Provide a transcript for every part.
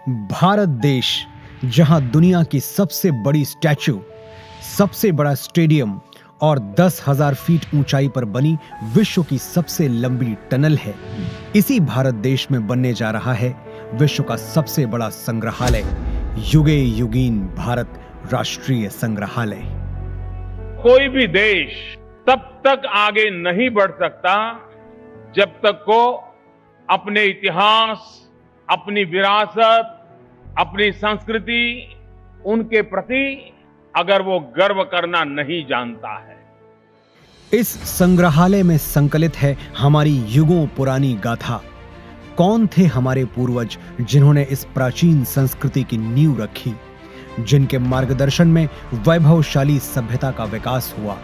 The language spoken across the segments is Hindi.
भारत देश, जहां दुनिया की सबसे बड़ी स्टैच्यू, सबसे बड़ा स्टेडियम और 10,000 फीट ऊंचाई पर बनी विश्व की सबसे लंबी टनल है, इसी भारत देश में बनने जा रहा है विश्व का सबसे बड़ा संग्रहालय, युगे युगीन भारत राष्ट्रीय संग्रहालय। कोई भी देश तब तक आगे नहीं बढ़ सकता जब तक को अपने इतिहास, अपनी विरासत, अपनी संस्कृति, उनके प्रति अगर वो गर्व करना नहीं जानता है। इस संग्रहालय में संकलित है हमारी युगों पुरानी गाथा। कौन थे हमारे पूर्वज जिन्होंने इस प्राचीन संस्कृति की नींव रखी, जिनके मार्गदर्शन में वैभवशाली सभ्यता का विकास हुआ,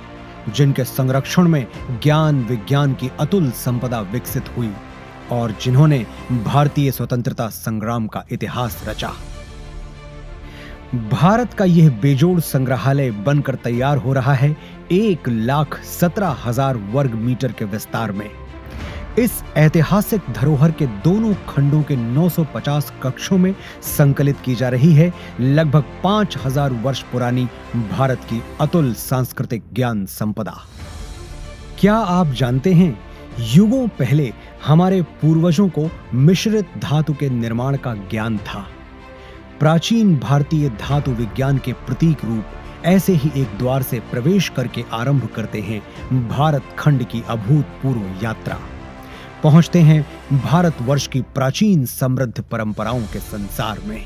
जिनके संरक्षण में ज्ञान विज्ञान की अतुल संपदा विकसित हुई और जिन्होंने भारतीय स्वतंत्रता संग्राम का इतिहास रचा। भारत का यह बेजोड़ संग्रहालय बनकर तैयार हो रहा है 1,17,000 वर्ग मीटर के विस्तार में। इस ऐतिहासिक धरोहर के दोनों खंडों के 950 कक्षों में संकलित की जा रही है लगभग 5,000 वर्ष पुरानी भारत की अतुल सांस्कृतिक ज्ञान संपदा। क्या आप जानते हैं, युगों पहले हमारे पूर्वजों को मिश्रित धातु के निर्माण का ज्ञान था। प्राचीन भारतीय धातु विज्ञान के प्रतीक रूप ऐसे ही एक द्वार से प्रवेश करके आरंभ करते हैं भारत खंड की अभूतपूर्व यात्रा। पहुंचते हैं भारतवर्ष की प्राचीन समृद्ध परंपराओं के संसार में।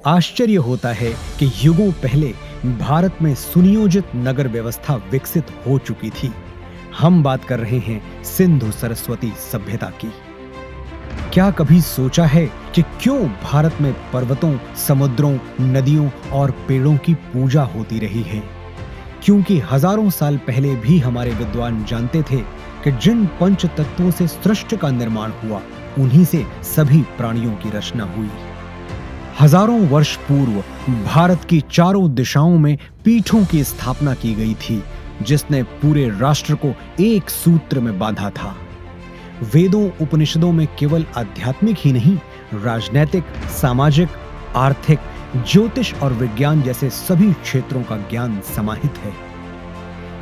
आश्चर्य होता है कि युगों पहले भारत में सुनियोजित नगर व्यवस्था विकसित हो चुकी थी। हम बात कर रहे हैं सिंधु सरस्वती सभ्यता की। क्या कभी सोचा है कि क्यों भारत में पर्वतों, समुद्रों, नदियों और पेड़ों की पूजा होती रही है? क्योंकि हजारों साल पहले भी हमारे विद्वान जानते थे कि जिन पंच तत्वों से सृष्टि का निर्माण हुआ, उन्हीं से सभी प्राणियों की रचना हुई। हजारों वर्ष पूर्व भारत की चारों दिशाओं में पीठों की स्थापना की गई थी, जिसने पूरे राष्ट्र को एक सूत्र में बांधा था। वेदों उपनिषदों में केवल आध्यात्मिक ही नहीं, राजनैतिक, सामाजिक, आर्थिक, ज्योतिष और विज्ञान जैसे सभी क्षेत्रों का ज्ञान समाहित है।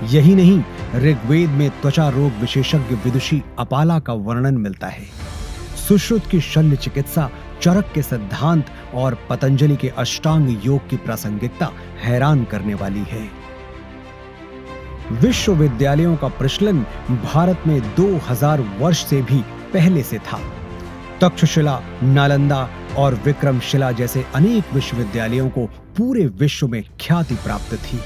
यही नहीं, ऋग्वेद में त्वचा रोग विशेषज्ञ विदुषी अपाला का वर्णन मिलता है। सुश्रुत की शल्य चिकित्सा, चरक के सिद्धांत और पतंजलि के अष्टांग योग की प्रासंगिकता हैरान करने वाली है। विश्वविद्यालयों का प्रचलन भारत में 2000 वर्ष से भी पहले से था। तक्षशिला, नालंदा और विक्रमशिला जैसे अनेक विश्वविद्यालयों को पूरे विश्व में ख्याति प्राप्त थी।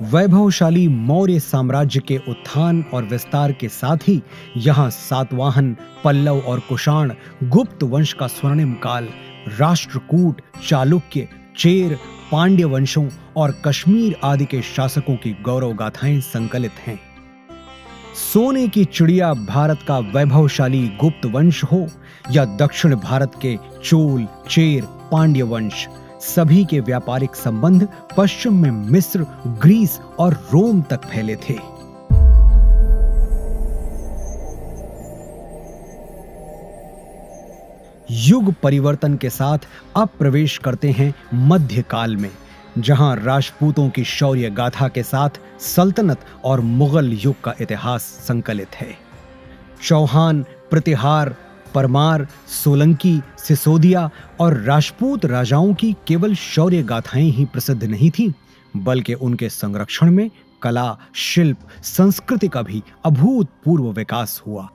वैभवशाली मौर्य साम्राज्य के उत्थान और विस्तार के साथ ही यहां सातवाहन, पल्लव और कुषाण, गुप्त वंश का स्वर्णिम काल, राष्ट्रकूट, चालुक्य, चेर, पांड्य वंशों और कश्मीर आदि के शासकों की गौरव गाथाएं संकलित हैं। सोने की चिड़िया भारत का वैभवशाली गुप्त वंश हो या दक्षिण भारत के चोल, चेर, पांड्य वंश, सभी के व्यापारिक संबंध पश्चिम में मिस्र, ग्रीस और रोम तक फैले थे। युग परिवर्तन के साथ अब प्रवेश करते हैं मध्यकाल में, जहां राजपूतों की शौर्य गाथा के साथ सल्तनत और मुगल युग का इतिहास संकलित है। चौहान, प्रतिहार, परमार, सोलंकी, सिसोदिया और राजपूत राजाओं की केवल शौर्य गाथाएं ही प्रसिद्ध नहीं थीं, बल्कि उनके संरक्षण में कला, शिल्प, संस्कृति का भी अभूतपूर्व विकास हुआ।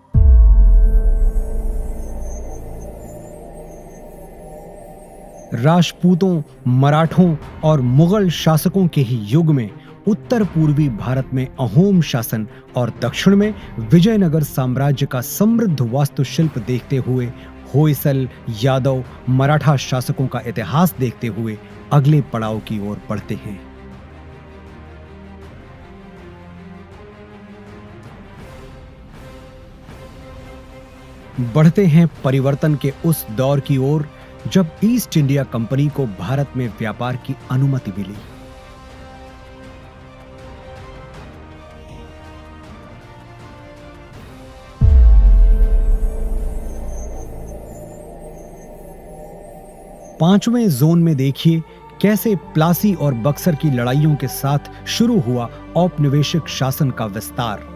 राजपूतों, मराठों और मुगल शासकों के ही युग में उत्तर पूर्वी भारत में अहोम शासन और दक्षिण में विजयनगर साम्राज्य का समृद्ध वास्तुशिल्प देखते हुए, होयसल, यादव, मराठा शासकों का इतिहास देखते हुए अगले पड़ाव की ओर बढ़ते हैं। बढ़ते हैं परिवर्तन के उस दौर की ओर जब ईस्ट इंडिया कंपनी को भारत में व्यापार की अनुमति मिली। पांचवें जोन में देखिए कैसे प्लासी और बक्सर की लड़ाइयों के साथ शुरू हुआ औपनिवेशिक शासन का विस्तार।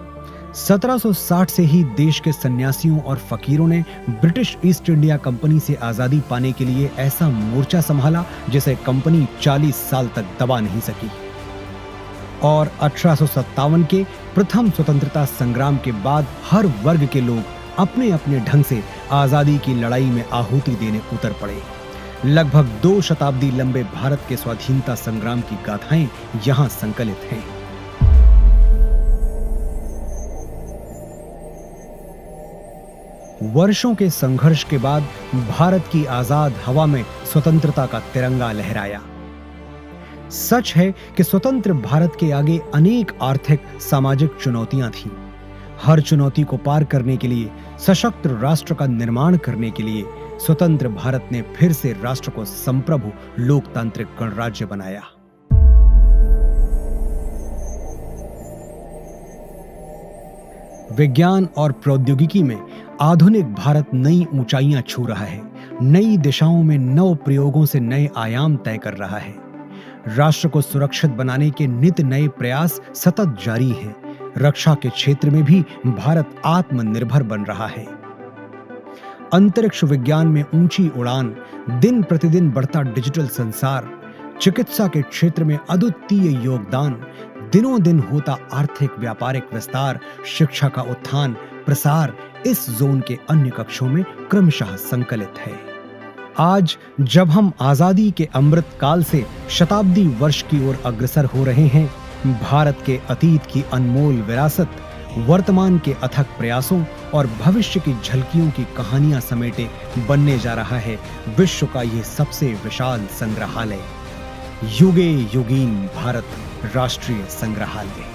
1760 से ही देश के सन्यासियों और फकीरों ने ब्रिटिश ईस्ट इंडिया कंपनी से आजादी पाने के लिए ऐसा मोर्चा संभाला जिसे कंपनी 40 साल तक दबा नहीं सकी। और 1857 के प्रथम स्वतंत्रता संग्राम के बाद हर वर्ग के लोग अपने अपने ढंग से आजादी की लड़ाई में आहुति देने उतर पड़े। लगभग 2 शताब्दी लंबे भारत के स्वाधीनता संग्राम की गाथाएं यहां संकलित हैं। वर्षों के संघर्ष के बाद भारत की आजाद हवा में स्वतंत्रता का तिरंगा लहराया। सच है कि स्वतंत्र भारत के आगे अनेक आर्थिक सामाजिक चुनौतियां थीं। हर चुनौती को पार करने के लिए, सशक्त राष्ट्र का निर्माण करने के लिए स्वतंत्र भारत ने फिर से राष्ट्र को संप्रभु लोकतांत्रिक गणराज्य बनाया। विज्ञान और प्रौद्योगिकी में आधुनिक भारत नई ऊंचाइयां छू रहा है। नई दिशाओं में नव प्रयोगों से नए आयाम तय कर रहा है। राष्ट्र को सुरक्षित बनाने के नित नए प्रयास सतत जारी हैं। रक्षा के क्षेत्र में भी भारत आत्मनिर्भर बन रहा है। अंतरिक्ष विज्ञान में ऊंची उड़ान, दिन प्रतिदिन बढ़ता डिजिटल संसार, चिकित्सा के क्षेत्र में अद्वितीय योगदान, दिनों दिन होता आर्थिक व्यापारिक विस्तार, शिक्षा का उत्थान प्रसार इस जोन के अन्य कक्षों में क्रमशः संकलित है। आज जब हम आजादी के अमृत काल से शताब्दी वर्ष की ओर अग्रसर हो रहे हैं, भारत के अतीत की अनमोल विरासत, वर्तमान के अथक प्रयासों और भविष्य की झलकियों की कहानियां समेटे बनने जा रहा है विश्व का यह सबसे विशाल संग्रहालय, युगे युगीन भारत राष्ट्रीय संग्रहालय।